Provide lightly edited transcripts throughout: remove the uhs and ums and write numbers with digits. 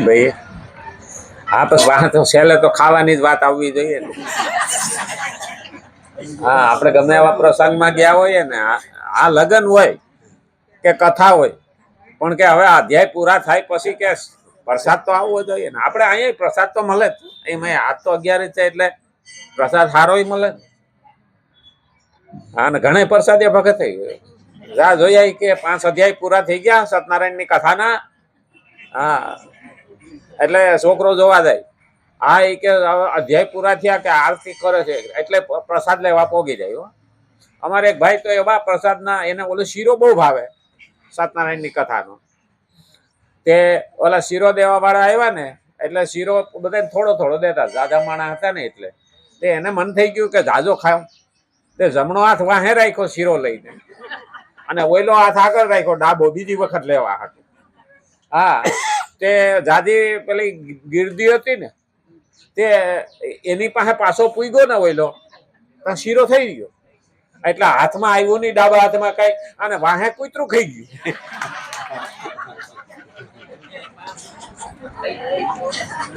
ભાઈ હા તો વાત છેલ્લે તો ખાવાની જ વાત આવવી જોઈએ ને. હા આપણે ગમે એવા પ્રસંગમાં ગયા હોઈએ ને, આ લગ્ન હોય કે કથા હોય, પણ કે હવે અધ્યાય પૂરા થાય પછી કે પ્રસાદ તો આવવો જોઈએ ને. આપણે અહીંયા પ્રસાદ તો મળે જ. એમાં આજ તો 11 છે એટલે પ્રસાદ સારો મળે. હા ને ઘણા પ્રસાદ વખત થઈ ગયો. જા જોઈ કે 5 અધ્યાય પૂરા થઈ ગયા સત્યનારાયણ ની કથાના. હા એટલે છોકરો જોવા જાય. હા એ કે અધ્યાય પૂરા થયા કે આરતી કરે છે એટલે પ્રસાદ લેવા પોગી જાય. અમારે એક ભાઈ તો એવા પ્રસાદ ના એને ઓલો શીરો બહુ ભાવે સત્યનારાયણ ની કથાનો. તે ઓલા શીરો દેવા વાળા આવ્યા ને એટલે શીરો બધા થોડો થોડો દેતા. દાદા માણા હતા ને એટલે તે એને મન થઈ ગયું કે જાજો ખાવ. તે જમણો હાથ વાહે રાખ્યો શીરો લઈને અને ઓયલો હાથ આગળ રાખ્યો ડાબો બીજી વખત લેવા હતો. હા તે જાદી પેલી ગીરદી હતી ને તે એની પાસે પાછો પૂગ્યો ને ઓયલો તો શીરો થઈ ગયો. એટલે હાથમાં આવ્યું નહીં ડાબા હાથમાં કઈ અને વાહે કૂતરું ખાઈ ગયું.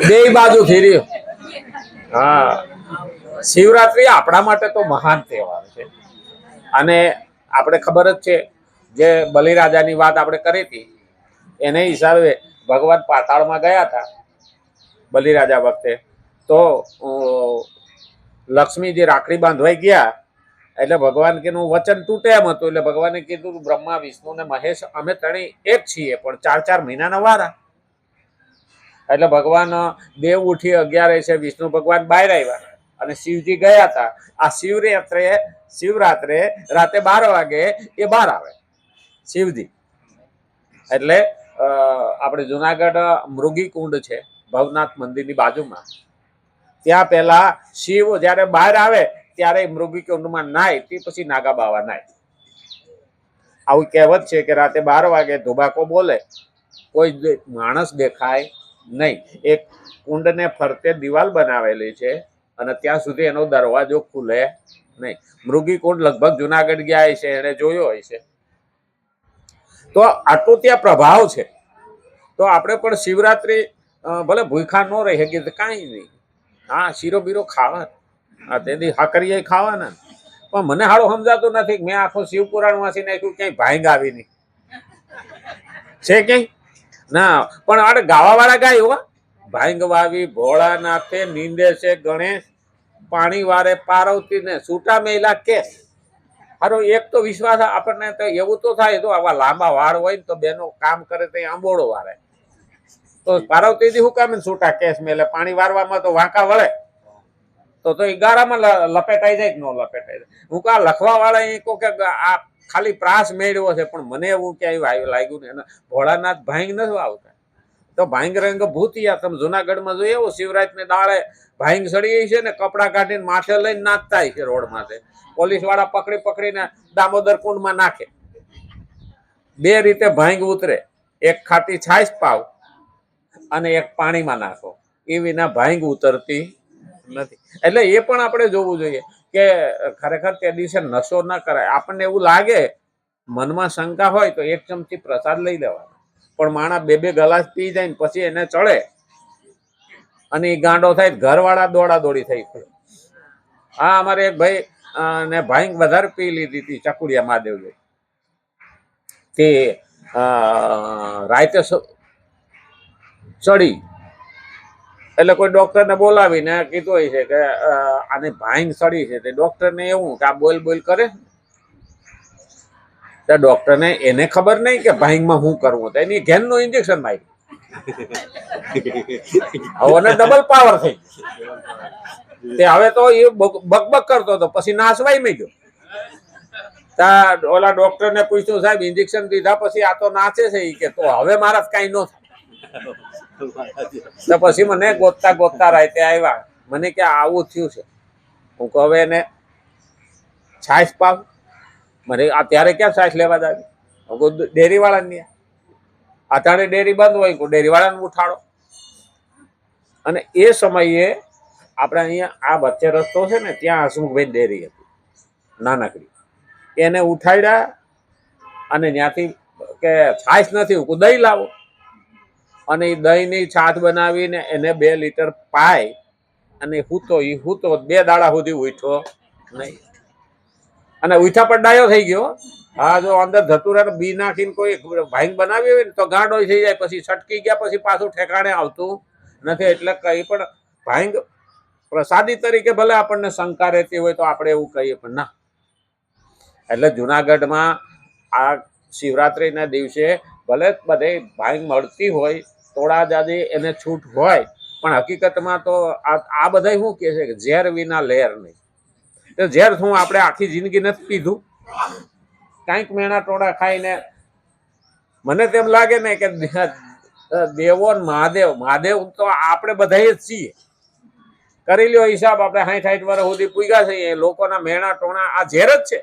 બે બાજુ થઈ રહ્યો. હા શિવરાત્રી આપણા માટે તો મહાન તહેવાર છે. અને આપણે ખબર જ છે જે બલિરાજાની વાત આપણે કરી હતી એને હિસાબે ભગવાન પાતાળમાં ગયા હતા બલિરાજા વખતે. તો લક્ષ્મીજી રાખડી બાંધવાઈ ગયા એટલે ભગવાન કેનું વચન તૂટે એમ હતું. એટલે ભગવાને કીધું બ્રહ્મા વિષ્ણુ ને મહેશ અમે ત્રણેય એક છીએ પણ 4-4 મહિનાના વારા. એટલે ભગવાન દેવ ઉઠી 11 છે વિષ્ણુ ભગવાન બહાર આવ્યા અને શિવજી ગયા હતા. આ શિવરાત્રે રાતે 12 વાગે એ બહાર આવે શિવજી. એટલે આપણે જુનાગઢ મૃગી કુંડ છે ભવનાથ મંદિરની બાજુમાં. ત્યાં પેલા શિવ જયારે બહાર આવે ત્યારે મૃગી કુંડમાં નાય તે પછી નાગા બાવા નાય. આવું કહેવત છે કે રાતે 12 વાગે ધોબાકો બોલે કોઈ માણસ દેખાય નહીં. એક કુંડને ફરતે દિવાલ બનાવેલી છે અને ત્યાં સુધી એનો દરવાજો ખુલે નહીં. મૃગી કુંડ લગભગ જુનાગઢ ગયા છે એને જોયો હોય છે. તો આટલો ત્યાં પ્રભાવ છે. તો આપણે પણ શિવરાત્રી ભલે ભૂખા ન રહી શકીએ તો કાંઈ નહીં. હા શીરો બીરો ખાવા હા તેથી હાકરીએ ખાવાના. પણ મને હાડું સમજાતું નથી મેં આખું શિવપુરાણ વાંચી નાખ્યું ક્યાંય ભાંગ આવી નહીં છે ક્યાંય ના. પણ આડે ગાવા વાળા ગાય હો ભાંગ વાવી ભોળાનાથે નીંદે છે ગણેશ પાણી વારે પાર્વતી ને છૂટા મેલા કેસ. હારો એક તો વિશ્વાસ આપણને તો એવું તો થાય તો આવા લાંબા વાળ હોય ને તો બેનો કામ કરે તો આંબોળો વારે તો પાર્વતીજી શું કામ છૂટા કેસ મેલે પાણી વારવામાં તો વાંકા વળે તો એ ગારામાં લપેટાઈ જાય કે ન લપેટાઈ જાય. હું કા લખવા વાળા એ કહું કે આ ખાલી પ્રાસ મેળવ્યો છે પણ મને એવું ક્યાંય લાગ્યું ને ભોળાનાથ ભાંગ નથી આવતા. તો ભાંગ રંગ ભૂતિયા તમે જુનાગઢમાં જોઈએ એવું શિવરાત્રી ને દાળે ભાંગ સડી છે ને કપડા કાઢીને માથે લઈને નાચતા છે રોડ માથે. પોલીસ વાળા પકડીને દામોદર કુંડમાં નાખે. 2 રીતે ભાંગ ઉતરે એક ખાટી છાશ પાવ અને એક પાણીમાં નાખો એ વિના ભાંગ ઉતરતી નથી. એટલે એ પણ આપણે જોવું જોઈએ કે ખરેખર તે દિવસે નશો ના કરાય. આપણને એવું લાગે મનમાં શંકા હોય તો 1 ચમચી પ્રસાદ લઈ લેવાનો પણ માણસ 2 ગ્લાસ પી જાય ને પછી એને ચડે અને એ ગાંડો થાય ઘરવાળા દોડા દોડી થઈ પડે. હા અમારે એક ભાઈ ને ભાંગ વધારે પી લીધી હતી ચકુડિયા મહાદેવ તે રાતે ચડી એટલે કોઈ ડોક્ટરને બોલાવીને કીધું હોય છે કે આને ભાંગ ચડી છે. તે ડોક્ટરને એવું કે આ બોલ કરે તો ડોક્ટરને એને ખબર નહીં કે ભાંગમાં શું કરવું તો એની ઘેનનું ઇન્જેક્શન માર્યું. હવે ડબલ પાવર થઈ તે હવે તો એ બકબક કરતો હતો પછી નાસવાઈ માંડ્યો. ઓલા ડોક્ટર ને પૂછ્યું સાહેબ ઇન્જેક્શન દીધા પછી આ તો નાચે છે કે તો હવે મારા કઈ ન થાય. તો પછી મને ગોતતા રાતે આવ્યા મને કે આવું થયું છે. હું કહું હવે એને છાશ પાવ મને અત્યારે ક્યાં છાશ લેવા જાય ડેરી વાળાની અત્યારે ડેરી બંધ હોય ડેરી વાળાને ઉઠાડો. અને એ સમયે આપણે અહીંયા આ વચ્ચે રસ્તો છે ને ત્યાં હસમુખભાઈ ડેરી હતી નાનકડી. એને ઉઠાડ્યા અને ત્યાંથી કે છાશ નથી હું દહીં લાવો. અને એ દહીંની છાશ બનાવીને એને 2 લીટર પાય અને હૂતો 2 દાડા સુધી ઉઠો નહીં. અને ઉઠા પર ડાયો થઈ ગયો. હા, જો અંદર ધતુરા બી નાખીને કોઈ ભાંગ બનાવી હોય ને તો ગાંડો થઈ જાય, પછી છટકી ગયા પછી પાછું ઠેકાણે આવતું નથી. એટલે કઈ પણ ભાંગ પ્રસાદી તરીકે ભલે આપણને શંકા રહેતી હોય તો આપણે એવું કહીએ, પણ ના. એટલે જુનાગઢમાં આ શિવરાત્રીના દિવસે ભલે બધે ભાંગ મળતી હોય, થોડા જાદી એને છૂટ હોય, પણ હકીકતમાં તો આ બધા શું કહે છે કે ઝેર વિના લહેર નહીં. તો ઝેર શું આપણે આખી જિંદગી નથી પીધું? કાંઈક મેણા ટોળા ખાઈને મને તેમ લાગે ને કે દેવો મહાદેવ તો આપણે બધા જ છીએ. કરી લ્યો હિસાબ, આપણે 60 વર્ષ સુધી પૂગ્યા છીએ. લોકોના મેણા ટોણા આ ઝેર જ છે.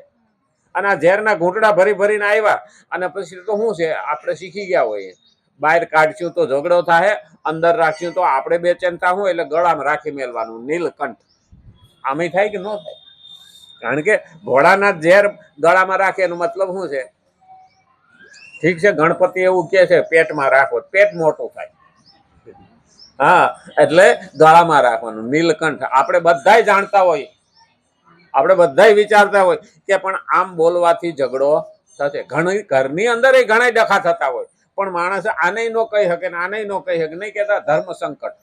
અને આ ઝેરના ઘૂંટડા ભરી ભરીને આવ્યા અને પછી તો શું છે, આપણે શીખી ગયા હોઈએ. બહાર કાઢશું તો ઝઘડો થાય, અંદર રાખ્યું તો આપણે બેચેન થાવું, એટલે ગળામાં રાખી મેલવાનું નીલકંઠ. આમે થાય કે ન થાય? કારણ કે ભોળાનાથ ઝેર ગળામાં રાખે એનો મતલબ શું છે? ઠીક છે, ગણપતિ એવું કે છે પેટમાં રાખો, પેટ મોટું થાય. હા, એટલે ગળામાં રાખવાનું નીલકંઠ. આપણે બધા જાણતા હોય, આપણે બધા વિચારતા હોય કે પણ આમ બોલવાથી ઝઘડો થશે. ઘરની અંદર ઘણા ડખા થતા હોય, પણ માણસ આને ન કહી શકે ને આને ન કહી શકે, નહીં કહેતા ધર્મ સંકટ.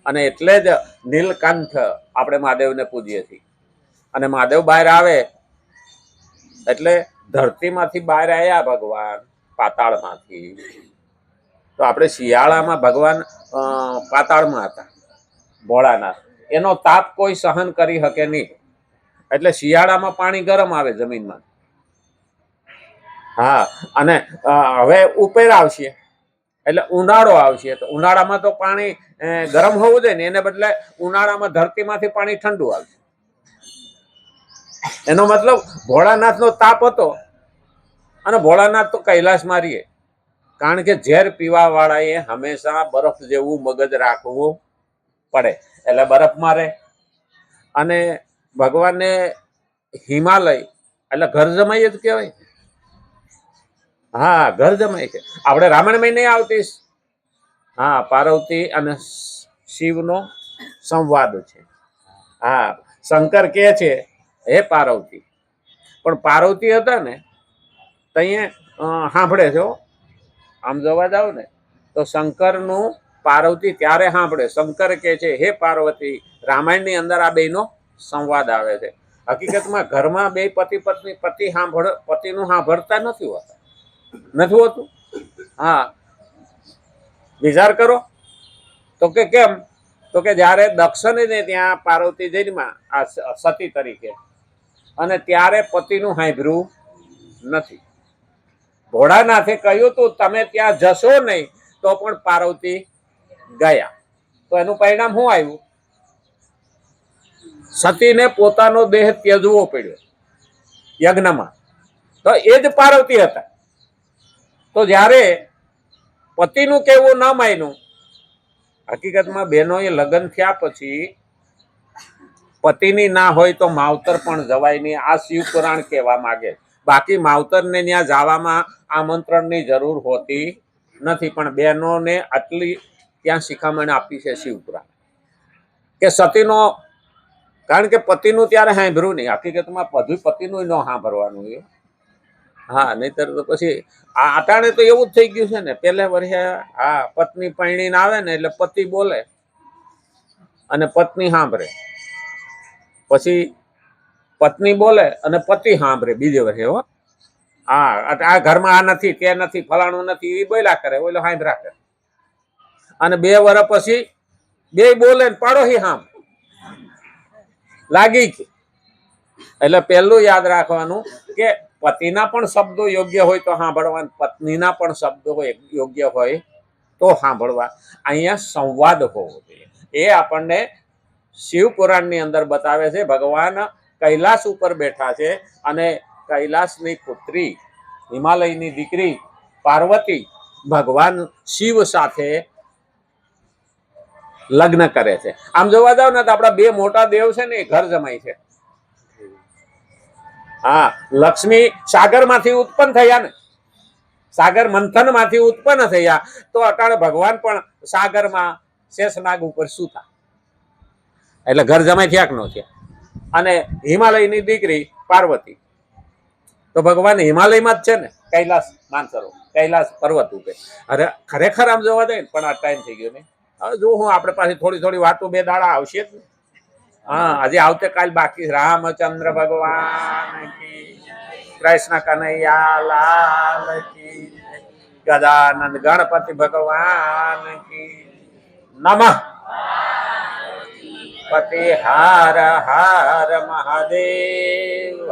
અને એટલે જ નીલકંઠ આપણે મહાદેવને પૂજીએ છીએ. અને મહાદેવ બહાર આવે એટલે ધરતીમાંથી બહાર આવ્યા ભગવાન પાતાળમાંથી. તો આપણે શિયાળામાં ભગવાન પાતાળમાં હતા ભોળાનાથ. એનો તાપ કોઈ સહન કરી શકે નહીં. એટલે શિયાળામાં પાણી ગરમ આવે જમીનમાં. હા, અને હવે ઉપર આવશે એટલે ઉનાળો આવશે, તો ઉનાળામાં તો પાણી ગરમ હોવું જોઈએ ને, એને બદલે ઉનાળામાં ધરતીમાંથી પાણી ઠંડુ આવશે. એનો મતલબ ભોળાનાથનો તાપ હતો, અને ભોળાનાથ તો કૈલાસમાં રહીએ. કારણ કે ઝેર પીવા વાળાએ હંમેશા બરફ જેવું મગજ રાખવું પડે, એટલે બરફમાં રહે. અને ભગવાનને હિમાલય એટલે ઘર જમાઈ જ કહેવાય. હા, ઘર જમાઈ છે. આપણે રામાયણમાં નહીં આવતી? હા, પાર્વતી અને શિવનો સંવાદ છે. હા, શંકર કે છે હે પાર્વતી, પણ પાર્વતી હતા ને ત્યાં સાંભળે છો. આમ જોવા જાવ ને તો શંકરનું પાર્વતી ત્યારે સાંભળે. શંકર કે છે હે પાર્વતી, રામાયણની અંદર આ બેનો સંવાદ આવે છે. હકીકતમાં ઘરમાં બે પતિ પત્ની પતિનું સાંભળતા નથી હોતું. હા, વિચાર કરો તો કે કેમ? તો કે જ્યારે દક્ષને ત્યાં પાર્વતી જન્મા આ સતી તરીકે, અને ત્યારે પતિનું સાંભળ્યું નથી. ભોળાનાથે કહ્યું તું તમે ત્યાં જશો નહીં, તો પણ પાર્વતી ગયા. તો એનું પરિણામ શું આવ્યું? સતીને પોતાનો દેહ ત્યજવો પડ્યો યજ્ઞમાં. તો એ જ પાર્વતી હતા. તો જ્યારે પતિનું કહેવું ન માન્યું, હકીકતમાં બહેનોએ લગ્ન થયા પછી પતિની ના હોય તો માવતર પણ જવાય નહીં, આ શિવ પુરાણ કહેવા માંગે. બાકી માવતરને ત્યાં જવામાં આમંત્રણની જરૂર હોતી નથી. પણ બહેનોને આટલી ત્યાં શિખામણ આપી છે શિવ પુરાણ કે સતીનો, કારણ કે પતિનું ત્યારે સાંભળ્યું નહીં. હકીકતમાં બધું પતિનું ન સાંભળવાનું. હા, નહીતર તો પછી આ અટાણે તો એવું જ થઈ ગયું છે ને. પહેલે વર્ષે હા, પત્ની પરણીને આવે ને એટલે પતિ બોલે અને પત્ની સાંભળે, પછી પત્ની બોલે અને પતિ સાંભળે બીજે વર્ષે. હો, હા, આ ઘરમાં આ નથી, તે નથી, ફલાણું નથી, એ બોલ્યા કરે, ઓલો સાંભળ્યા કરે. અને 2 વર્ષ પછી બે બોલે ને પાડોશી સાંભળે. લાગી ગઈ. એટલે પહેલું યાદ રાખવાનું કે પતિના પણ શબ્દો યોગ્ય હોય તો સાંભળવા, પત્નીના પણ શબ્દો યોગ્ય હોય તો સાંભળવા. અહીંયા સંવાદ હોવો જોઈએ. એ આપણને શિવ પુરાણની અંદર બતાવે છે. ભગવાન કૈલાસ ઉપર બેઠા છે અને કૈલાસની પુત્રી હિમાલયની દીકરી પાર્વતી ભગવાન શિવ સાથે લગ્ન કરે છે. આમ જોવા જાવ ને તો આપણા 2 મોટા દેવ છે ને એ ઘર જમાઈ છે. હા, લક્ષ્મી સાગરમાંથી ઉત્પન્ન થયા ને, સાગર મંથન માંથી ઉત્પન્ન થયા તો અટાણે ભગવાન પણ સાગરમાં શેષનાગ ઉપર સૂતા. એટલે ઘર જમાઈ થયા કે ન થયા. અને હિમાલયની દીકરી પાર્વતી, તો ભગવાન હિમાલયમાં જ છે ને, કૈલાસ માનસરોવર, કૈલાસ પર્વત ઉપર. અરે ખરેખર આમ જોવા જાય ને, પણ આ ટાઈમ થઈ ગયો ને. હવે જો હું આપણે પાસે થોડી થોડી વાતો બે દાડા આવશે જ ને. હા, હજી આવતીકાલ બાકી. રામચંદ્ર ભગવાન કી, કૃષ્ણ કનૈયા લાલ કી, ગજાનંદ ગણપતિ ભગવાન કી, નમઃ પતિ. હર હર મહાદેવ.